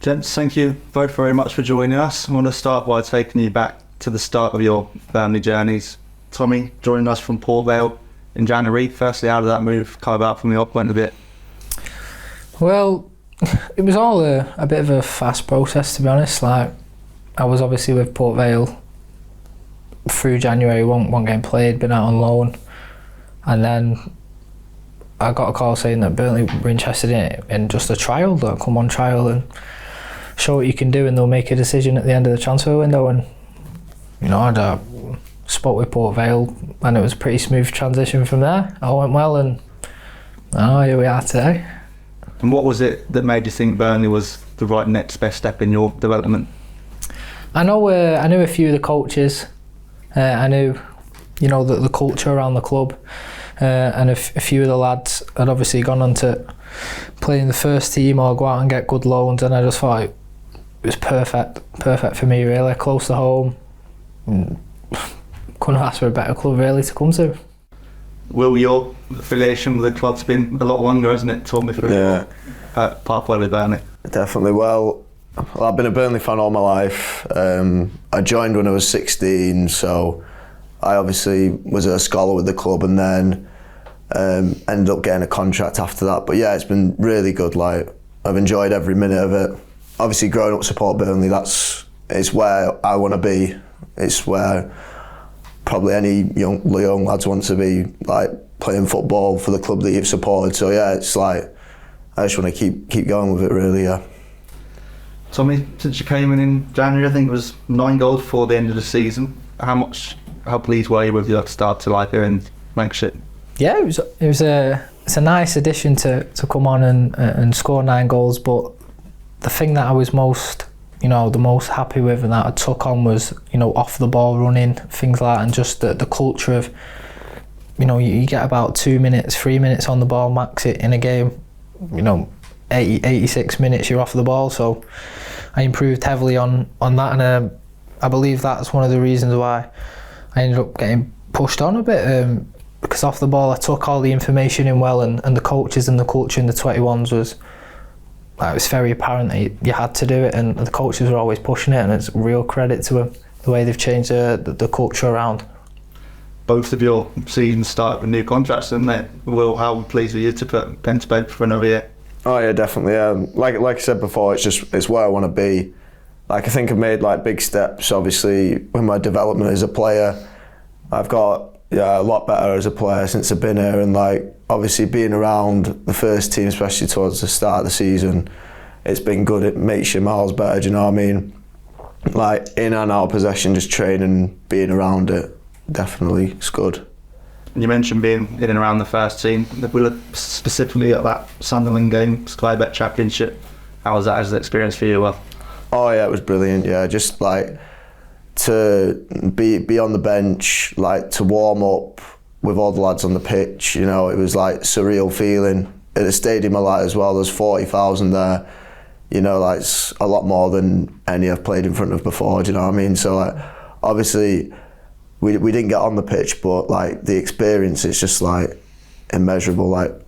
Gents, thank you both very much for joining us. I want to start by taking you back to the start of your family journeys. Tommy, joining us from Port Vale in January. Firstly, how did that move come about from the up went a bit? Well, it was all a bit of a fast process, to be honest. Like, I was obviously with Port Vale through January, one game played, been out on loan, and then I got a call saying that Burnley were interested in it in just a trial. They'll come on trial and show what you can do, and they'll make a decision at the end of the transfer window. And I spoke with Port Vale, and it was a pretty smooth transition from there. All went well, and here we are today. And what was it that made you think Burnley was the right next best step in your development? I knew a few of the coaches. I knew, the culture around the club, and a few of the lads had obviously gone on to play in the first team or go out and get good loans, and I just thought it was perfect for me, really, close to home. Couldn't ask for a better club, really, to come to. Will, your affiliation with the club's been a lot longer, hasn't it? Talk me through pathway with Burnley. Definitely. Well, I've been a Burnley fan all my life. I joined when I was 16, so I obviously was a scholar with the club, and then ended up getting a contract after that. But yeah, it's been really good. Like, I've enjoyed every minute of it. Obviously, growing up support Burnley, it's where I want to be. It's where probably any young lads want to be, like, playing football for the club that you've supported. So yeah, it's like I just want to keep going with it, really. Yeah. Tommy, since you came in January, I think it was 9 goals before the end of the season. How pleased were you with your start to life here in Lancashire? Yeah, it's a nice addition to come on and score 9 goals. But the thing that I was most happy with and that I took on was off the ball running, things like that, and just the culture of you get about 2 minutes, 3 minutes on the ball max it in a game. 86 minutes you're off the ball, so I improved heavily on that, and I believe that's one of the reasons why I ended up getting pushed on a bit, because off the ball I took all the information in well, and the coaches and the culture in the 21s was very apparent that you had to do it, and the coaches were always pushing it, and it's real credit to them, the way they've changed the culture around. Both of your seasons start with new contracts, didn't they? Will, how pleased were you to put pen to paper for another year? Oh yeah, definitely. Yeah, like I said before, it's where I want to be. Like, I think I've made big steps. Obviously, with my development as a player, I've got a lot better as a player since I've been here, and obviously being around the first team, especially towards the start of the season, it's been good. It makes you miles better. Do you know what I mean? Like, in and out of possession, just training, being around it, definitely it's good. You mentioned being in and around the first team. If we look specifically at that Sunderland game, Sky Bet Championship, how was that as an experience for you? Well, oh yeah, it was brilliant. Yeah, just to be on the bench, to warm up with all the lads on the pitch. It was surreal feeling at the stadium a lot as well. There's 40,000 there. It's a lot more than any I've played in front of before. Do you know what I mean? So obviously, we didn't get on the pitch, but the experience is just immeasurable.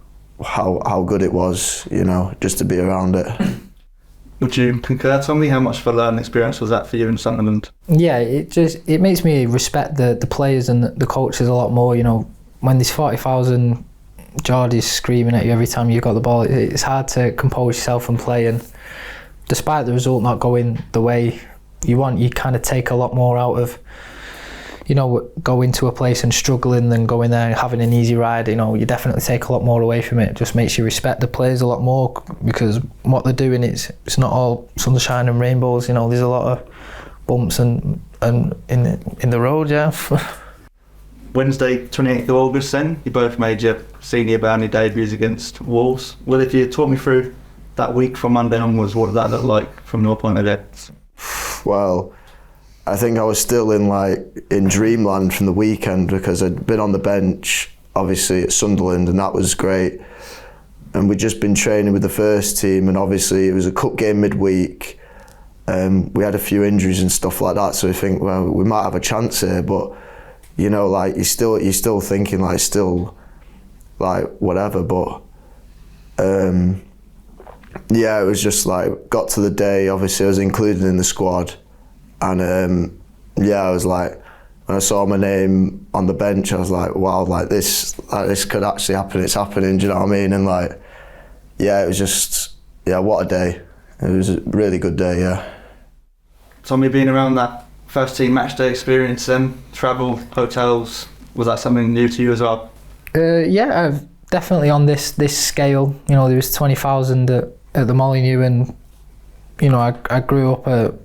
How good it was, just to be around it. Would you concur, Tommy? How much of a learning experience was that for you in Sunderland? Yeah, it makes me respect the players and the coaches a lot more. When there's 40,000 Geordies screaming at you every time you got the ball, it's hard to compose yourself and play. And despite the result not going the way you want, you kind of take a lot more out of going to a place and struggling than going there and having an easy ride. You definitely take a lot more away from it. It just makes you respect the players a lot more, because what they're doing, it's not all sunshine and rainbows. There's a lot of bumps and in the road. Yeah. Wednesday, 28th of August. Then you both made your senior Burnley debuts against Wolves. Will, if you talk me through that week from Monday onwards, what did that look like from your point of view? Well, I think I was still in dreamland from the weekend, because I'd been on the bench, obviously, at Sunderland, and that was great. And we'd just been training with the first team, and obviously it was a cup game midweek. We had a few injuries and stuff like that, so we think, well, we might have a chance here. But you're still thinking whatever. But Yeah, it was just like, got to the day, obviously I was included in the squad, and yeah, I was like, when I saw my name on the bench, I was like, wow, like this could actually happen, it's happening, do you know what I mean? And like, yeah, it was just, yeah, what a day. It was a really good day, yeah. Tommy, being around that first team match day experience, travel, hotels, was that something new to you as well? Yeah, definitely on this scale. You know, there was 20,000 at the Molinuex, and you know, I grew up,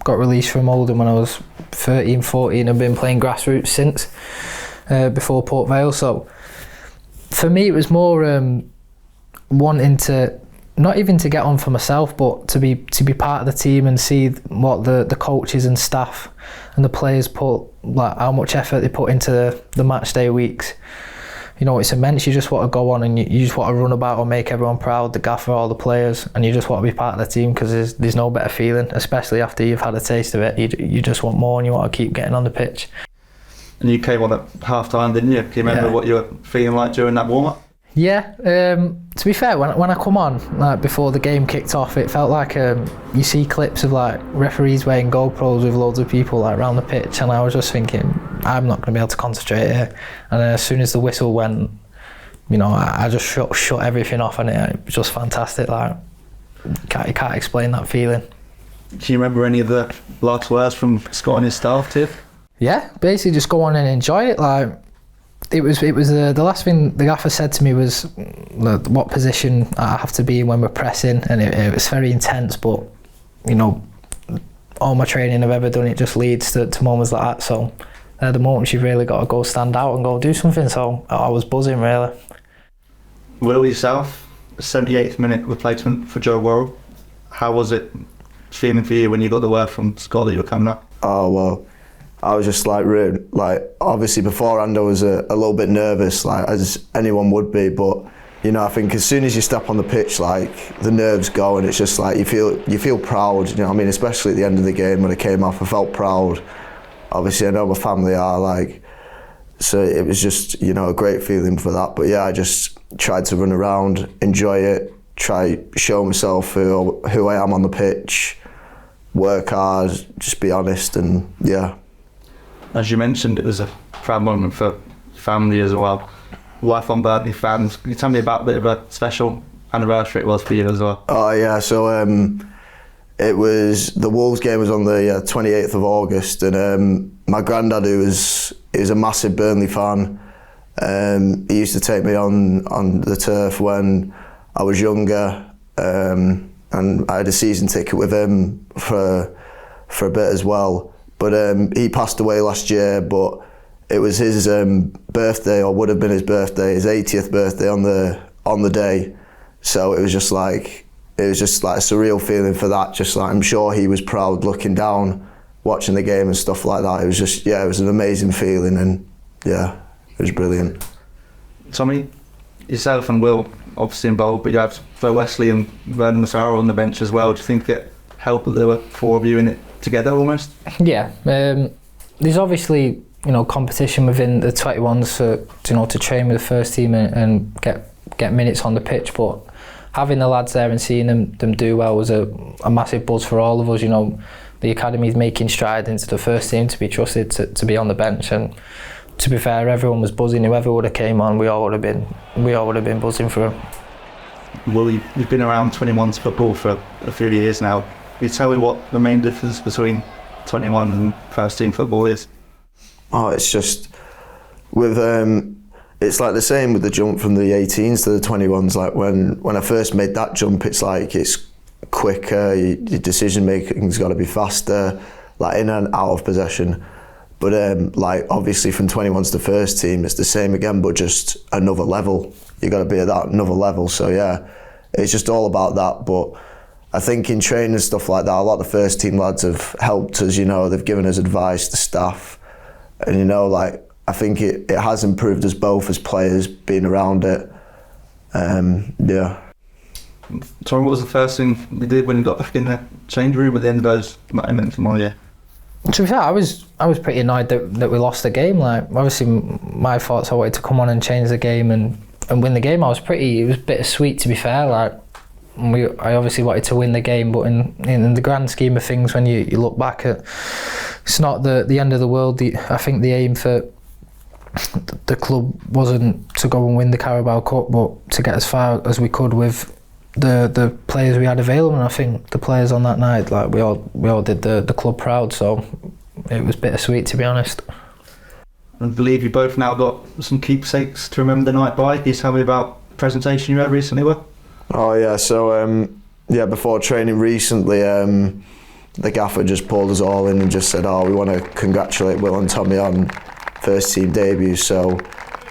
got released from Oldham when I was 13, 14, and been playing grassroots since, before Port Vale. So for me, it was more wanting to, not even to get on for myself, but to be part of the team and see what the coaches and staff and the players put, like how much effort they put into the match day weeks. You know, it's immense. You just want to go on and you just want to run about and make everyone proud, the gaffer, all the players, and you just want to be part of the team, because there's no better feeling, especially after you've had a taste of it. You just want more and you want to keep getting on the pitch. And you came on at half time, didn't you? Can you remember what you were feeling like during that warm up? Yeah, to be fair, when I come on, like before the game kicked off, it felt like you see clips of like referees wearing GoPros with loads of people like around the pitch, and I was just thinking, I'm not going to be able to concentrate here. And as soon as the whistle went, you know, I just shut everything off, and it was just fantastic. Like, you can't explain that feeling. Do you remember any of the last words from Scott and his staff, Tiff? Yeah, basically just go on and enjoy it. Like, it was the last thing the gaffer said to me was what position I have to be in when we're pressing, and it was very intense, but you know, all my training I've ever done, it just leads to moments like that. So the moments you've really got to go stand out and go do something. So I was buzzing, really. Will, yourself, 78th minute replacement for Joe Worrell. How was it feeling for you when you got the word from Scott that you were coming up? Oh, well, I was just like, obviously beforehand I was a little bit nervous, like as anyone would be, but you know, I think as soon as you step on the pitch, like the nerves go, and it's just like you feel proud, you know what I mean? Especially at the end of the game when it came off, I felt proud. Obviously I know my family are, like, so it was just, you know, a great feeling for that. But yeah, I just tried to run around, enjoy it, try show myself who I am on the pitch, work hard, just be honest, and yeah. As you mentioned, it was a proud moment for family as well. Lifelong Burnley fans. Can you tell me about a bit of a special anniversary it was for you as well? Oh yeah, so it was, the Wolves game was on the 28th of August, and my granddad, who is a massive Burnley fan, he used to take me on the turf when I was younger, and I had a season ticket with him for a bit as well. But he passed away last year, but it was his birthday, or would have been his birthday, his 80th birthday on the day. So it was just like a surreal feeling for that. Just like, I'm sure he was proud looking down, watching the game and stuff like that. It was just, yeah, it was an amazing feeling, and yeah, it was brilliant. Tommy, yourself and Will obviously involved, but you have Phil Wesley and Vernon Massaro on the bench as well. Do you think it helped that there were four of you in it together almost? Yeah, there's obviously, you know, competition within the 21s for, you know, to train with the first team and get minutes on the pitch, but having the lads there and seeing them do well was a massive buzz for all of us. You know, the academy's making strides into the first team to be trusted to be on the bench, and to be fair, everyone was buzzing. Whoever would have came on, we all would have been buzzing for him. Well, you've been around 21s football for a few years now. Can you tell me what the main difference between 21 and first team football is? Oh, it's just with it's like the same with the jump from the 18s to the 21s. Like when I first made that jump, it's like it's quicker, your decision making's got to be faster, like in and out of possession. But like obviously from 21s to first team, it's the same again, but just another level. You got to be at that another level. So yeah, it's just all about that. But I think in training and stuff like that, a lot of the first team lads have helped us. You know, they've given us advice, the staff, and you know, like I think it has improved us both as players being around it. Yeah. Tommy, what was the first thing you did when you got back in the change room at the end of those moments from all year? To be fair, I was pretty annoyed that we lost the game. Like, obviously, my thoughts, I wanted to come on and change the game and win the game. It was bittersweet, to be fair. Like, And I obviously wanted to win the game, but in the grand scheme of things, when you look back at, it's not the end of the world. I think the aim for the club wasn't to go and win the Carabao Cup, but to get as far as we could with the players we had available. And I think the players on that night, like we all did the club proud. So it was bittersweet, to be honest. I believe you both now got some keepsakes to remember the night by. Can you tell me about the presentation you had recently, Will? Oh yeah, so before training recently, the gaffer just pulled us all in and just said, "Oh, we want to congratulate Will and Tommy on first team debuts." So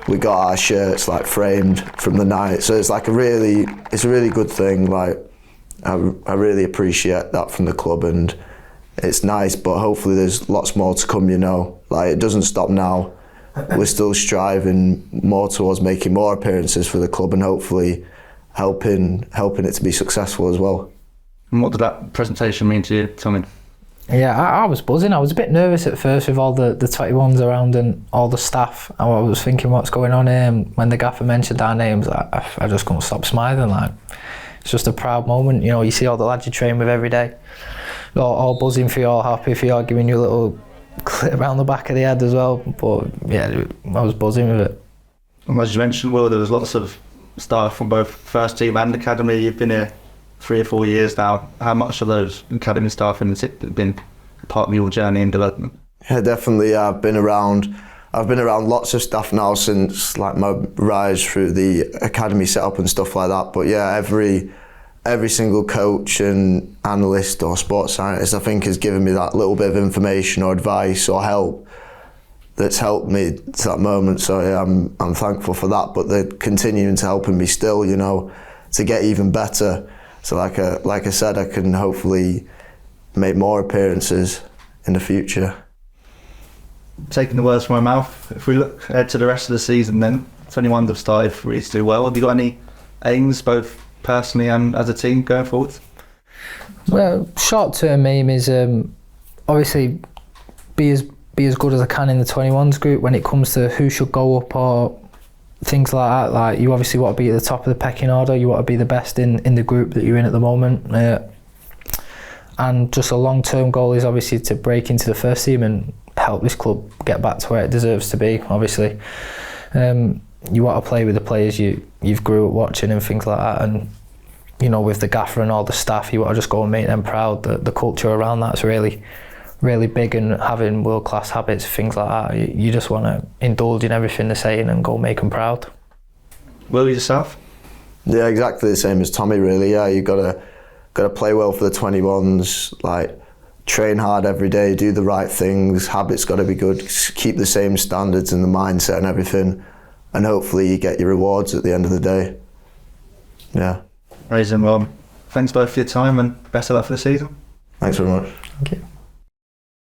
we got our shirts like framed from the night. So it's like it's a really good thing. Like I really appreciate that from the club, and it's nice. But hopefully there's lots more to come. You know, like it doesn't stop now. We're still striving more towards making more appearances for the club, and hopefully helping it to be successful as well. And what did that presentation mean to you, Tommy? Yeah, I was buzzing. I was a bit nervous at first with all the 21s around and all the staff. I was thinking, what's going on here? And when the gaffer mentioned our names, I just couldn't stop smiling. Like, it's just a proud moment. You know, you see all the lads you train with every day, all buzzing for you, all happy for you, giving you a little clip around the back of the head as well. But yeah, I was buzzing with it. And as you mentioned, Will, there was lots of staff from both first team and academy. You've been here 3 or 4 years now. How much of those academy staff have been part of your journey and development? Yeah, definitely. I've been around lots of staff now since like my rise through the academy setup and stuff like that. But yeah, every single coach and analyst or sports scientist, I think, has given me that little bit of information or advice or help that's helped me to that moment. So yeah, I'm thankful for that. But they're continuing to helping me still, you know, to get even better. So like I said, I can hopefully make more appearances in the future. Taking the words from my mouth, if we look ahead to the rest of the season then, 21 have started really to do well. Have you got any aims, both personally and as a team, going forward? Well, short-term aim is obviously be as good as I can in the 21s group. When it comes to who should go up or things like that, like you obviously want to be at the top of the pecking order. You want to be the best in the group that you're in at the moment. And just a long-term goal is obviously to break into the first team and help this club get back to where it deserves to be. Obviously, you want to play with the players you've grew up watching and things like that. And you know, with the gaffer and all the staff, you want to just go and make them proud. The culture around that's really big, and having world-class habits, things like that. You just want to indulge in everything they're saying and go make them proud. Will, yourself? Yeah, exactly the same as Tommy, really. Yeah, you got to play well for the 21s, like train hard every day, do the right things, habits got to be good, keep the same standards and the mindset and everything, and hopefully you get your rewards at the end of the day. Yeah. Amazing. Well, thanks both for your time and best of luck for the season. Thanks very much. Thank you.